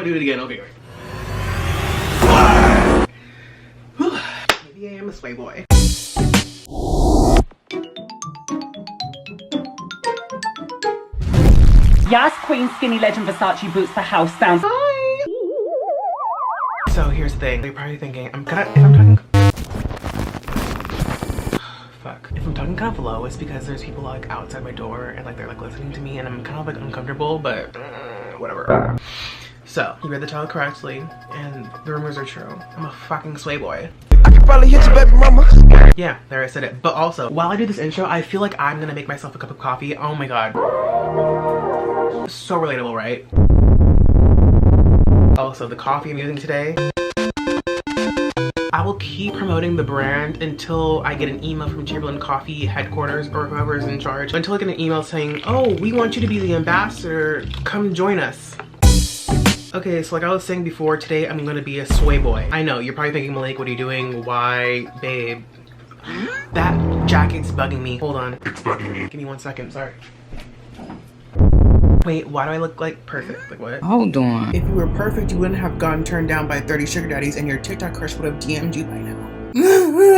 do it again. Okay, wait. Maybe I am a sway boy. Yes, Queen Skinny Legend Versace boots the house down. Hi. So here's the thing. You're probably thinking, if I'm talking kind of low, it's because there's people like outside my door and like they're like listening to me and I'm kind of like uncomfortable, but whatever. So you read the title correctly and the rumors are true. I'm a fucking sway boy. I could probably hit your baby mama. Yeah, there I said it. But also, while I do this intro, I feel like I'm gonna make myself a cup of coffee. Oh my god. So relatable, right? Also, the coffee I'm using today, I will keep promoting the brand until I get an email from Chamberlain Coffee headquarters or whoever's in charge. Until I get an email saying, oh, we want you to be the ambassador, come join us. Okay, so like I was saying before, today I'm gonna be a sway boy. I know, you're probably thinking, Malik, what are you doing? Why, babe? That jacket's bugging me. Hold on. It's bugging me. Give me 1 second, sorry. Wait, why do I look like perfect? Like what? Hold on. If you were perfect, you wouldn't have gotten turned down by 30 sugar daddies and your TikTok crush would have DM'd you by now.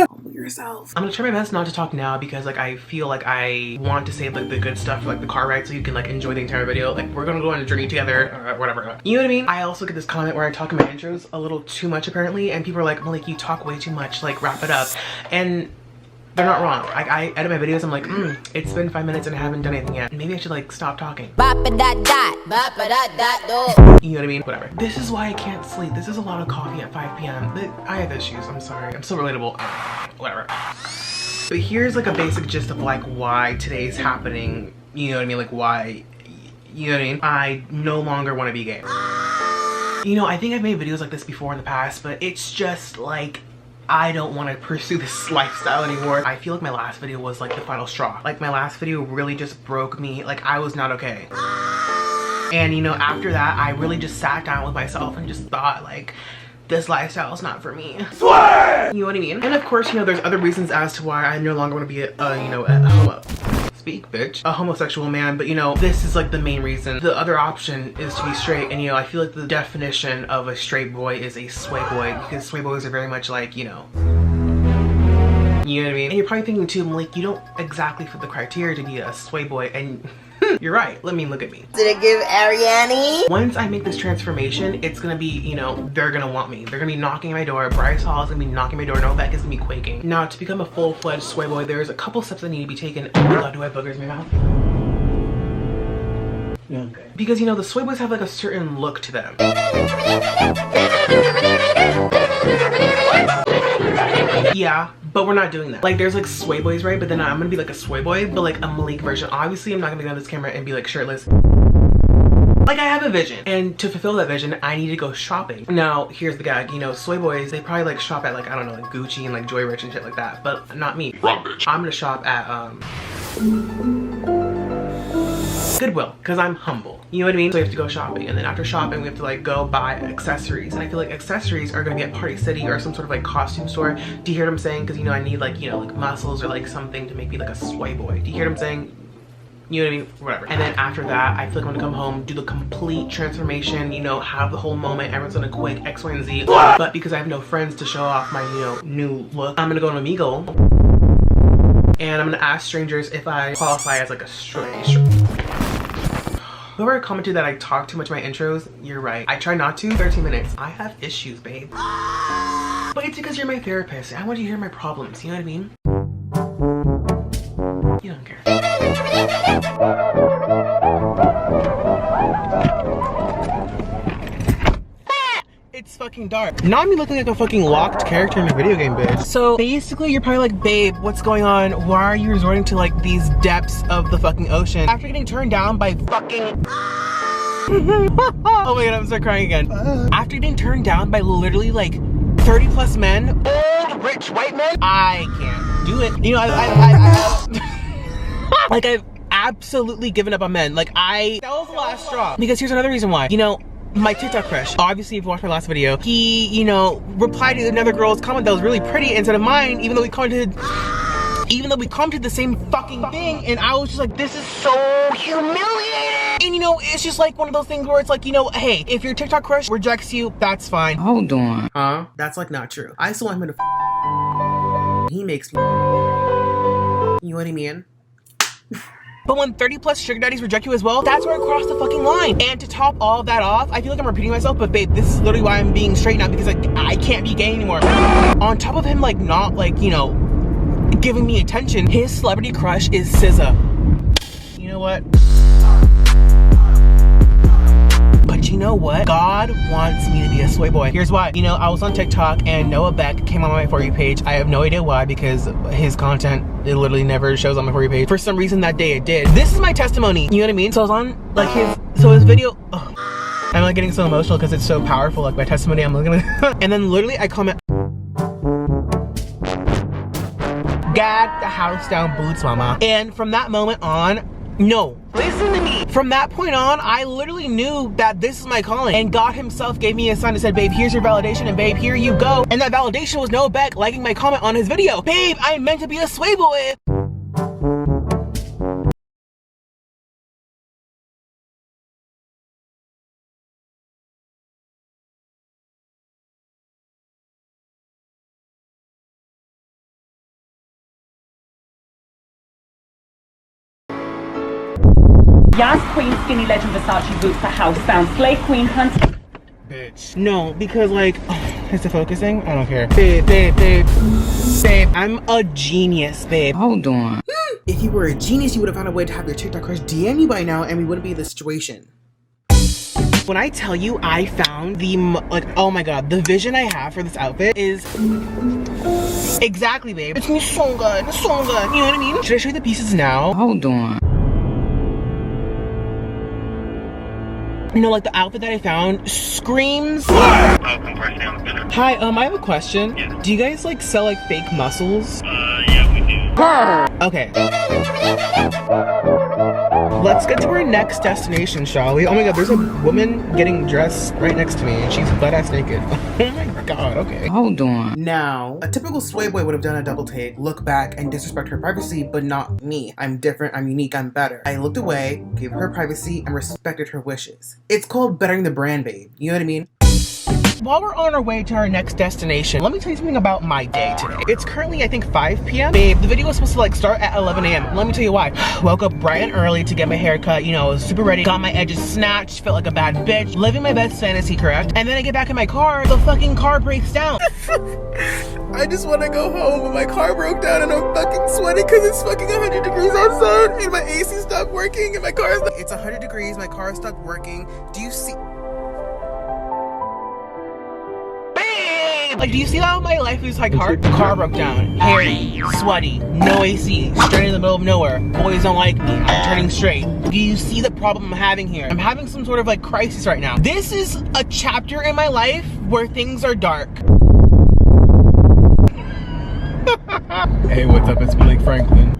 Humble yourself. I'm gonna try my best not to talk now because like I feel like I want to save like the good stuff for like the car ride so you can like enjoy the entire video. Like we're gonna go on a journey together, whatever. You know what I mean? I also get this comment where I talk in my intros a little too much apparently, and people are like, Malik, you talk way too much, like wrap it up. And they're not wrong. Like I edit my videos, I'm like, it's been 5 minutes and I haven't done anything yet. Maybe I should like stop talking. You know what I mean? Whatever. This is why I can't sleep. This is a lot of coffee at 5 p.m. I have issues, I'm sorry. I'm so relatable. Whatever. But here's like a basic gist of like why today's happening. You know what I mean? Like why, you know what I mean? I no longer want to be gay. You know, I think I've made videos like this before in the past, but it's just like, I don't want to pursue this lifestyle anymore. I feel like my last video was like the final straw. Like my last video really just broke me. Like I was not okay. And you know, after that, I really just sat down with myself and just thought like, this lifestyle is not for me. Swear! You know what I mean? And of course, you know, there's other reasons as to why I no longer want to be a homosexual man, but you know, this is like the main reason. The other option is to be straight, and you know, I feel like the definition of a straight boy is a sway boy, because sway boys are very much like, you know what I mean? And you're probably thinking too, Malik, you don't exactly fit the criteria to be a sway boy, and you're right. Let me look at me. Did it give Ariane? Once I make this transformation, it's gonna be, you know, they're gonna want me. They're gonna be knocking at my door. Bryce Hall is gonna be knocking at my door. Novak is gonna be quaking. Now, to become a full-fledged sway boy, there's a couple steps that need to be taken. Oh my god, do I have boogers in my mouth? Yeah, okay. Because, you know, the sway boys have like a certain look to them. Yeah, but we're not doing that. Like there's like sway boys, right? But then I'm gonna be like a sway boy, but like a Malik version. Obviously, I'm not gonna get on this camera and be like shirtless. Like I have a vision, and to fulfill that vision, I need to go shopping. Now, here's the gag. You know, sway boys, they probably like shop at like, I don't know, like Gucci and like Joy Rich and shit like that, but not me. Wrong bitch. I'm gonna shop at Goodwill, because I'm humble. You know what I mean? So we have to go shopping, and then after shopping we have to like go buy accessories, and I feel like accessories are gonna be at Party City or some sort of like costume store. Do you hear what I'm saying? Because you know, I need like, you know, like muscles or like something to make me like a sway boy. Do you hear what I'm saying? You know what I mean? Whatever. And then after that, I feel like I'm gonna come home, do the complete transformation, you know, have the whole moment, everyone's gonna quick X, Y, and Z. But because I have no friends to show off my, you know, new look, I'm gonna go to Omegle, and I'm gonna ask strangers if I qualify as like a straight. Whoever commented that I talk too much in my intros, you're right. I try not to. 13 minutes. I have issues, babe. But it's because you're my therapist. I want you to hear my problems. You know what I mean? You don't care. It's fucking dark. Not me looking like a fucking locked character in a video game, bitch. So basically, you're probably like, babe, what's going on? Why are you resorting to like these depths of the fucking ocean after getting turned down by fucking oh my god, I'm start crying again. After getting turned down by literally like 30 plus men, old rich white men, I can't do it. You know, like I've absolutely given up on men. Like that was the last straw. Because here's another reason why. You know, my TikTok crush, obviously if you watched my last video, he, you know, replied to another girl's comment that was really pretty instead of mine, even though we commented the same fucking thing, and I was just like, this is so humiliating. And you know, it's just like one of those things where it's like, you know, hey, if your TikTok crush rejects you, that's fine. Hold on. Huh? That's like not true. I still want him to he makes me. You know what I mean? But when 30+ sugar daddies reject you as well, that's where I cross the fucking line. And to top all of that off, I feel like I'm repeating myself, but babe, this is literally why I'm being straight now, because like I can't be gay anymore. On top of him like not like, you know, giving me attention, his celebrity crush is SZA. You know what? But you know what? God wants me to be a soy boy. Here's why. You know, I was on TikTok and Noah Beck came on my For You page. I have no idea why, because his content, it literally never shows on my For You page. For some reason that day it did. This is my testimony. You know what I mean? So I was on like his video. Oh, I'm like getting so emotional because it's so powerful. Like my testimony, I'm looking at and then literally I comment, gag the house down boots, mama. And from that moment on, no, listen to me. From that point on, I literally knew that this is my calling. And God himself gave me a sign and said, babe, here's your validation, and babe, here you go. And that validation was Noah Beck liking my comment on his video. Babe, I'm meant to be a sway boy. Yas Queen Skinny Legend Versace boots the house down. Slay Queen Hunt. Bitch. No, because like, is it focusing? I don't care. Babe, babe, babe. Babe, I'm a genius, babe. Hold on. If you were a genius, you would have found a way to have your TikTok crush DM you by now and we wouldn't be in this situation. When I tell you I found the, like, oh my god, the vision I have for this outfit is exactly, babe. It's me so good, it's so good. You know what I mean? Should I show you the pieces now? Hold on. You know, like the outfit that I found screams. Hi, I have a question. Yeah. Do you guys like sell like fake muscles? Yeah, we do. Okay. Let's get to our next destination, shall we? Oh my god, there's a woman getting dressed right next to me and she's butt-ass naked. Oh my god, okay. Hold on. Now, a typical sway boy would have done a double take, look back, and disrespect her privacy, but not me. I'm different, I'm unique, I'm better. I looked away, gave her privacy, and respected her wishes. It's called bettering the brand, babe. You know what I mean? While we're on our way to our next destination, let me tell you something about my day today. It's currently, I think, 5 p.m. Babe, the video was supposed to like start at 11 a.m. Let me tell you why. Woke up bright and early to get my hair cut, you know, was super ready, got my edges snatched, felt like a bad bitch, living my best fantasy, correct? And then I get back in my car, the fucking car breaks down. I just want to go home, but my car broke down and I'm fucking sweating because it's fucking 100 degrees outside and my AC stopped working and my car is, it's 100 degrees, my car stopped working. Do you see? Like, do you see how my life is like hard? The car broke down, hairy, sweaty, no AC, straight in the middle of nowhere. Boys don't like me, I'm turning straight. Do you see the problem I'm having here? I'm having some sort of like crisis right now. This is a chapter in my life where things are dark. Hey, what's up? It's Blake Franklin.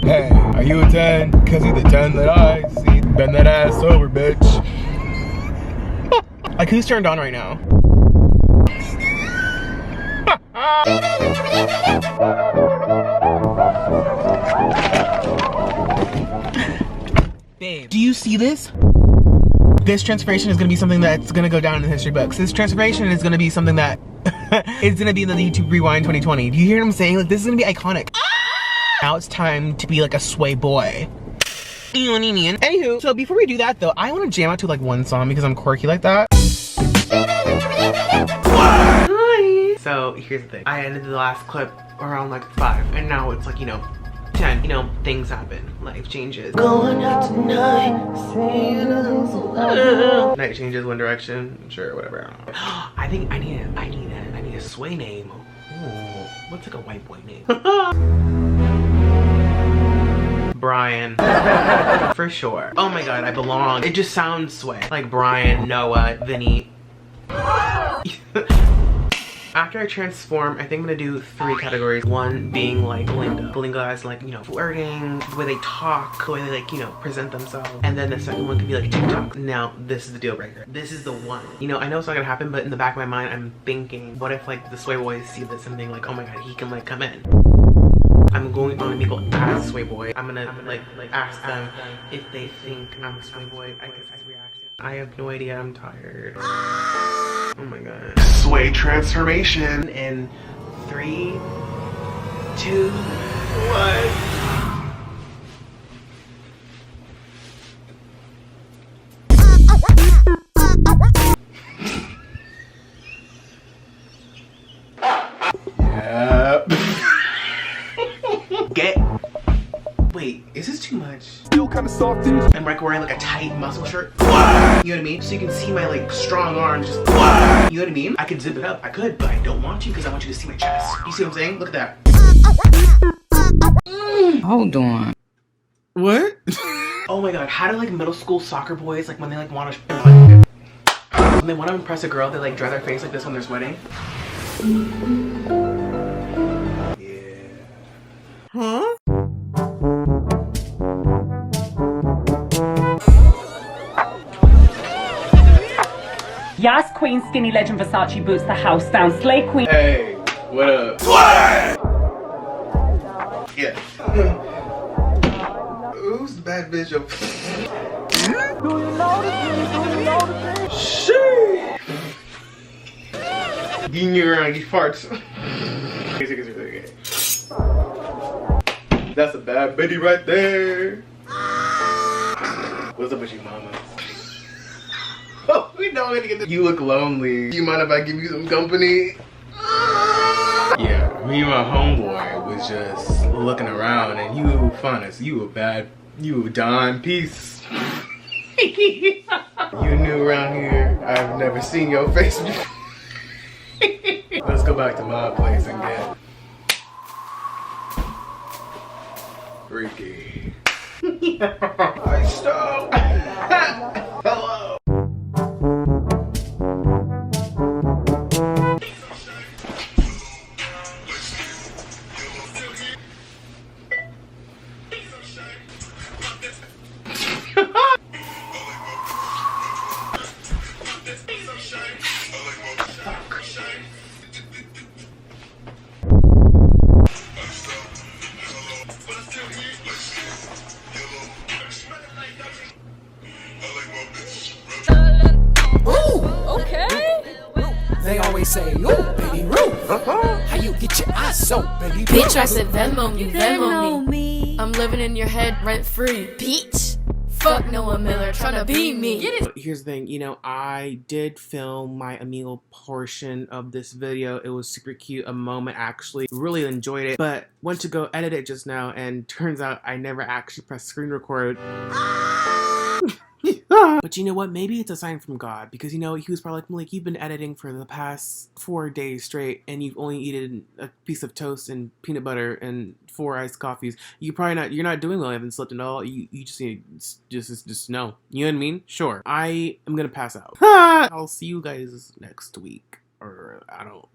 Hey, are you a 10? Cause you're the 10 that I see. Bend that ass over, bitch. Like, who's turned on right now? Babe, do you see this? This transformation is gonna be something that's gonna go down in the history books. This transformation is gonna be something that is gonna be in the YouTube Rewind 2020. Do you hear what I'm saying? Like, this is gonna be iconic. Now it's time to be like a sway boy. You know what I mean? Anywho, so before we do that though, I wanna jam out to like one song because I'm quirky like that. Hi! So here's the thing. I ended the last clip around like 5 and now it's like, you know, 10. You know, things happen. Life changes. Going out tonight. Night changes, One Direction. Sure, whatever. I think I need a sway name. Ooh, what's like a white boy name? Brian. For sure. Oh my god, I belong. It just sounds sway. Like Brian, Noah, Vinny. After I transform, I think I'm gonna do 3 categories. One being like Blinga. Blinga is like, you know, flirting, the way they talk, the way they like, you know, present themselves. And then the second one could be like TikTok. Now, this is the deal breaker. This is the one. You know, I know it's not gonna happen, but in the back of my mind, I'm thinking, what if like the sway boys see this and being like, oh my god, he can like come in. I'm going on Omegle as Sway Boy. I'm gonna like ask them if they think I'm Sway Boy. I guess his reaction. I have no idea. I'm tired. Oh my god. Sway transformation in 3, 2, 1. Wait, is this too much? Feel kind of salty. I'm like wearing like a tight muscle shirt. You know what I mean? So you can see my like strong arms just. You know what I mean? I could zip it up. I could, but I don't want to because I want you to see my chest. You see what I'm saying? Look at that. Hold on. What? Oh my god, how do like middle school soccer boys like when they like want to when they want to impress a girl, they like draw their face like this when they're sweating? Yeah. Huh? Yas Queen Skinny Legend Versace boots the house down. Slay Queen. Hey, what up? Sweat! Yeah. Who's the bad bitch of? Do you notice me? Shit! Getting you around, you farts. That's a bad bitty right there. What's up with you, mama? Oh, we know we're gonna get this. You look lonely. You mind if I give you some company? Yeah, me and my homeboy was just looking around and you found us. You a dime piece. You new around here. I've never seen your face before. Let's go back to my place and get freaky. I stole. Hello. They always say, ooh, baby Ruth. How you get your eyes so, baby? Bitch, I said Venmo me, Venmo me. I'm living in your head rent free. Bitch. Fuck Noah Miller tryna be me. Here's the thing, you know, I did film my Omegle portion of this video. It was super cute, a moment actually. Really enjoyed it, but went to go edit it just now and turns out I never actually pressed screen record. But you know what? Maybe it's a sign from God because, you know, he was probably like, you've been editing for the past 4 days straight and you've only eaten a piece of toast and peanut butter and 4 iced coffees. You're not doing well. You haven't slept at all. You just need just no. You know what I mean? Sure. I am gonna pass out. I'll see you guys next week. Or I don't.